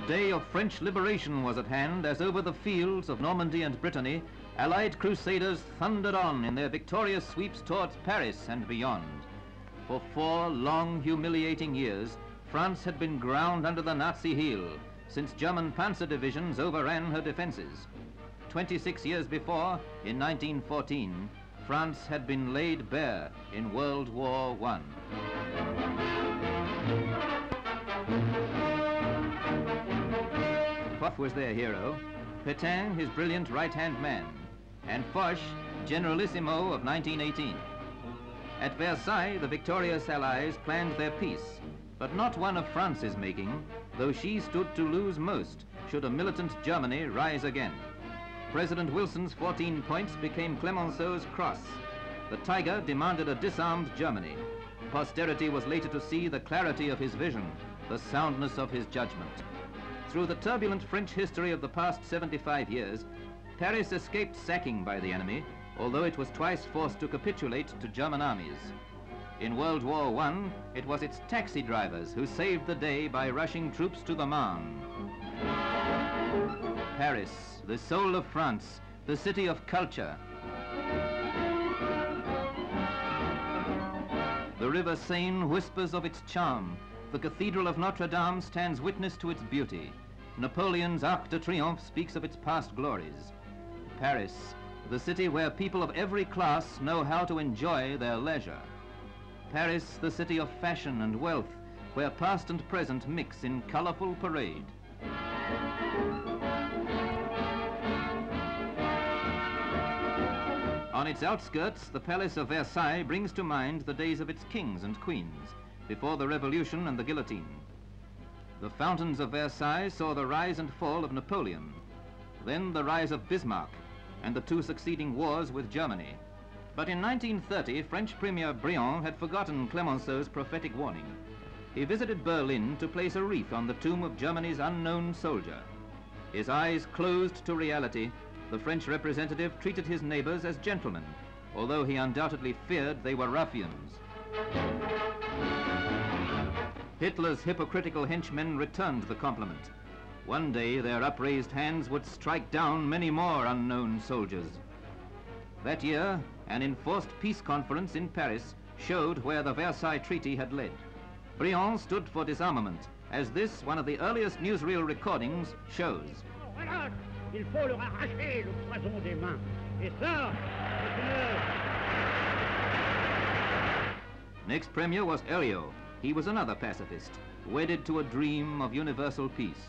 The day of French liberation was at hand as over the fields of Normandy and Brittany, Allied crusaders thundered on in their victorious sweeps towards Paris and beyond. For 4 long, humiliating years, France had been ground under the Nazi heel, since German panzer divisions overran her defenses. 26 years before, in 1914, France had been laid bare in World War I. Foch was their hero, Pétain his brilliant right-hand man, and Foch, Generalissimo of 1918. At Versailles, the victorious Allies planned their peace, but not one of France's making, though she stood to lose most should a militant Germany rise again. President Wilson's 14 points became Clemenceau's cross. The tiger demanded a disarmed Germany. Posterity was later to see the clarity of his vision, the soundness of his judgment. Through the turbulent French history of the past 75 years, Paris escaped sacking by the enemy, although it was twice forced to capitulate to German armies. In World War I, it was its taxi drivers who saved the day by rushing troops to the Marne. Paris, the soul of France, the city of culture. The River Seine whispers of its charm. The Cathedral of Notre Dame stands witness to its beauty. Napoleon's Arc de Triomphe speaks of its past glories. Paris, the city where people of every class know how to enjoy their leisure. Paris, the city of fashion and wealth, where past and present mix in colorful parade. On its outskirts, the Palace of Versailles brings to mind the days of its kings and queens, before the Revolution and the guillotine. The fountains of Versailles saw the rise and fall of Napoleon, then the rise of Bismarck, and the 2 succeeding wars with Germany. But in 1930, French Premier Briand had forgotten Clemenceau's prophetic warning. He visited Berlin to place a wreath on the tomb of Germany's unknown soldier. His eyes closed to reality, the French representative treated his neighbors as gentlemen, although he undoubtedly feared they were ruffians. Hitler's hypocritical henchmen returned the compliment. One day their upraised hands would strike down many more unknown soldiers. That year, an enforced peace conference in Paris showed where the Versailles Treaty had led. Briand stood for disarmament, as this, one of the earliest newsreel recordings, shows. Il faut leur arracher le poison des mains. Et ça, Next premier was Herriot. He was another pacifist, wedded to a dream of universal peace.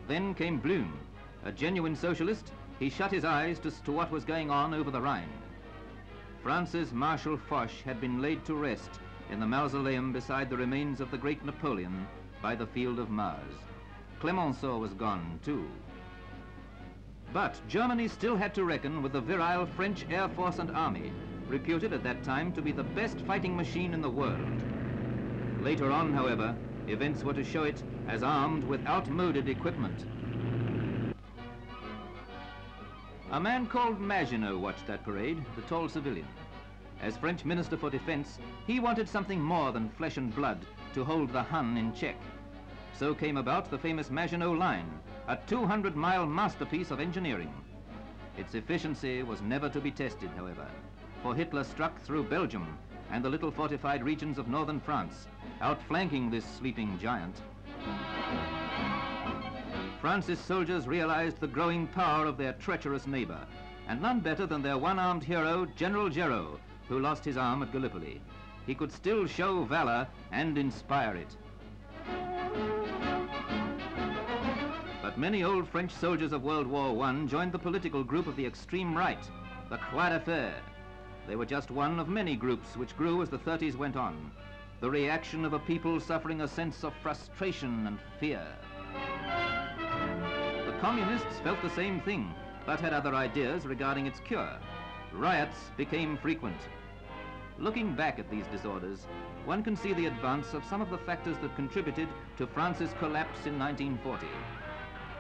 Then came Blum. A genuine socialist, he shut his eyes to what was going on over the Rhine. France's Marshal Foch had been laid to rest in the mausoleum beside the remains of the great Napoleon by the field of Mars. Clemenceau was gone too. But Germany still had to reckon with the virile French Air Force and Army, reputed at that time to be the best fighting machine in the world. Later on, however, events were to show it as armed with outmoded equipment. A man called Maginot watched that parade, the tall civilian. As French Minister for Defense, he wanted something more than flesh and blood to hold the Hun in check. So came about the famous Maginot Line, a 200-mile masterpiece of engineering. Its efficiency was never to be tested, however, for Hitler struck through Belgium and the little fortified regions of northern France, outflanking this sleeping giant. France's soldiers realized the growing power of their treacherous neighbor, and none better than their one-armed hero, General Giraud, who lost his arm at Gallipoli. He could still show valor and inspire it. But many old French soldiers of World War I joined the political group of the extreme right, the Croix de Fer. They were just one of many groups which grew as the 30s went on, the reaction of a people suffering a sense of frustration and fear. The communists felt the same thing, but had other ideas regarding its cure. Riots became frequent. Looking back at these disorders, one can see the advance of some of the factors that contributed to France's collapse in 1940.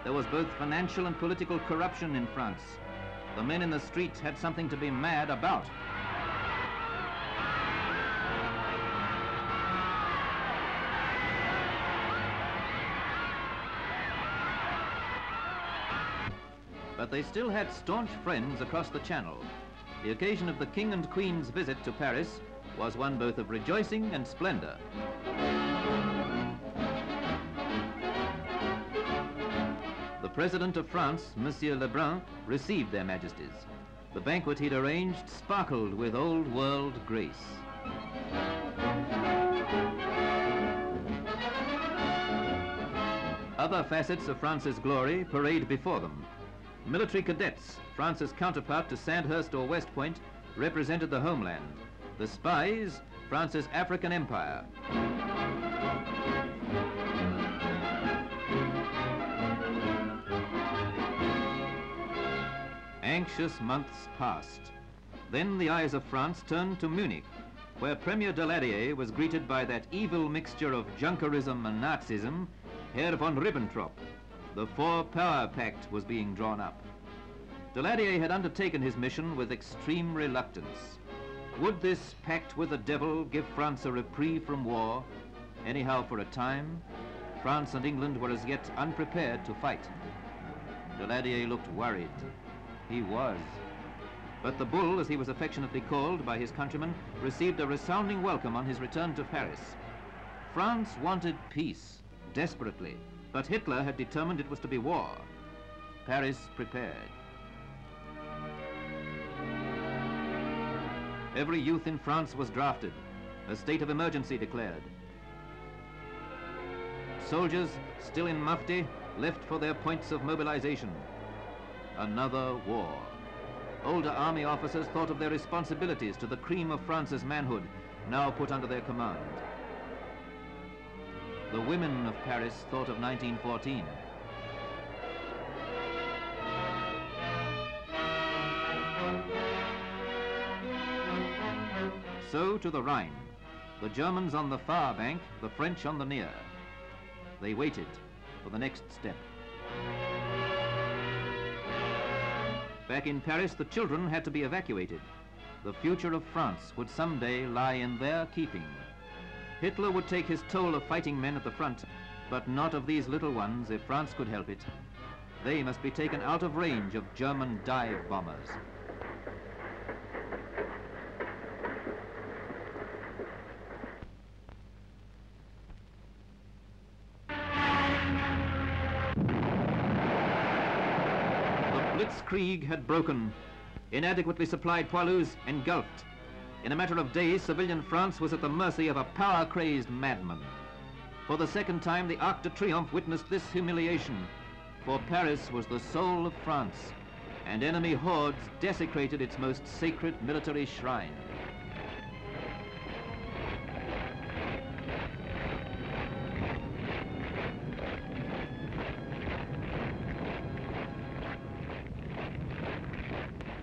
There was both financial and political corruption in France. The men in the street had something to be mad about. But they still had staunch friends across the Channel. The occasion of the King and Queen's visit to Paris was one both of rejoicing and splendor. The President of France, Monsieur Lebrun, received their Majesties. The banquet he'd arranged sparkled with old-world grace. Other facets of France's glory parade before them. Military cadets, France's counterpart to Sandhurst or West Point, represented the homeland. The spies, France's African empire. Anxious months passed. Then the eyes of France turned to Munich, where Premier Daladier was greeted by that evil mixture of Junkerism and Nazism, Herr von Ribbentrop. The Four-Power Pact was being drawn up. Daladier had undertaken his mission with extreme reluctance. Would this pact with the devil give France a reprieve from war? Anyhow, for a time, France and England were as yet unprepared to fight. Daladier looked worried. He was. But the Bull, as he was affectionately called by his countrymen, received a resounding welcome on his return to Paris. France wanted peace, desperately, but Hitler had determined it was to be war. Paris prepared. Every youth in France was drafted, a state of emergency declared. Soldiers, still in mufti, left for their points of mobilization. Another war. Older army officers thought of their responsibilities to the cream of France's manhood, now put under their command. The women of Paris thought of 1914. So to the Rhine. The Germans on the far bank, the French on the near. They waited for the next step. Back in Paris, the children had to be evacuated. The future of France would someday lie in their keeping. Hitler would take his toll of fighting men at the front, but not of these little ones if France could help it. They must be taken out of range of German dive bombers. Blitzkrieg had broken. Inadequately supplied poilus engulfed. In a matter of days, civilian France was at the mercy of a power-crazed madman. For the second time, the Arc de Triomphe witnessed this humiliation, for Paris was the soul of France, and enemy hordes desecrated its most sacred military shrine.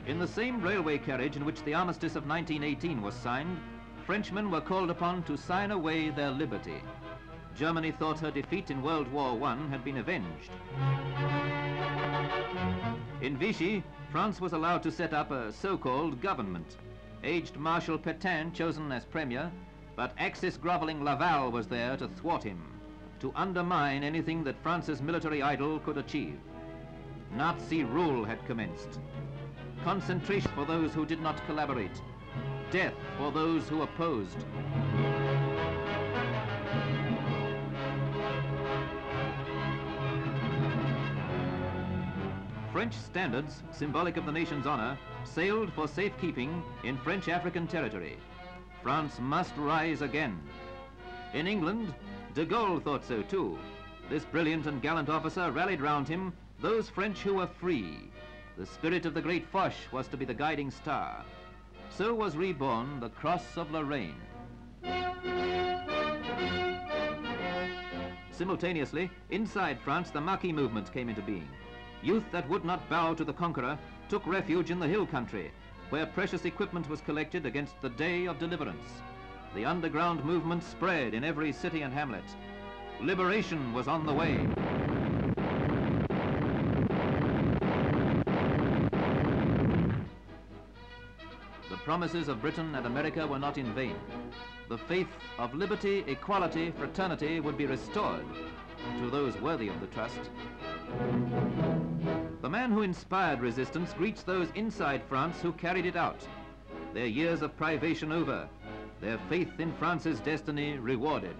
In the same railway carriage in which the armistice of 1918 was signed, Frenchmen were called upon to sign away their liberty. Germany thought her defeat in World War I had been avenged. In Vichy, France was allowed to set up a so-called government. Aged Marshal Pétain chosen as premier, but Axis-groveling Laval was there to thwart him, to undermine anything that France's military idol could achieve. Nazi rule had commenced. Concentration for those who did not collaborate. Death for those who opposed. French standards, symbolic of the nation's honor, sailed for safekeeping in French African territory. France must rise again. In England, de Gaulle thought so too. This brilliant and gallant officer rallied round him those French who were free. The spirit of the great Foch was to be the guiding star. So was reborn the Cross of Lorraine. Simultaneously, inside France, the Maquis movement came into being. Youth that would not bow to the conqueror took refuge in the hill country, where precious equipment was collected against the day of deliverance. The underground movement spread in every city and hamlet. Liberation was on the way. The promises of Britain and America were not in vain. The faith of liberty, equality, fraternity would be restored to those worthy of the trust. The man who inspired resistance greets those inside France who carried it out. Their years of privation over, their faith in France's destiny rewarded.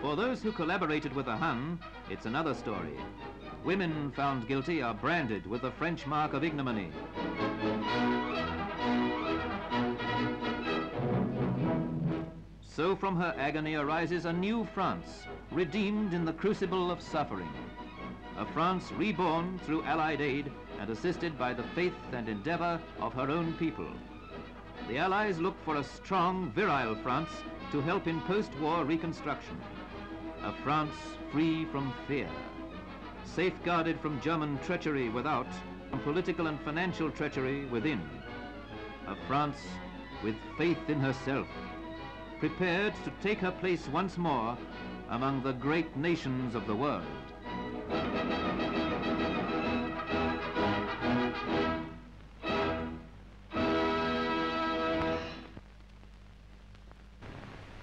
For those who collaborated with the Hun, it's another story. Women found guilty are branded with the French mark of ignominy. So from her agony arises a new France, redeemed in the crucible of suffering. A France reborn through Allied aid and assisted by the faith and endeavor of her own people. The Allies look for a strong, virile France to help in post-war reconstruction. A France free from fear, safeguarded from German treachery without, from political and financial treachery within. A France with faith in herself, prepared to take her place once more among the great nations of the world.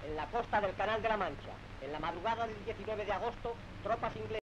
En la costa del Canal de la Mancha, en la madrugada del 19 de agosto, tropas inglesas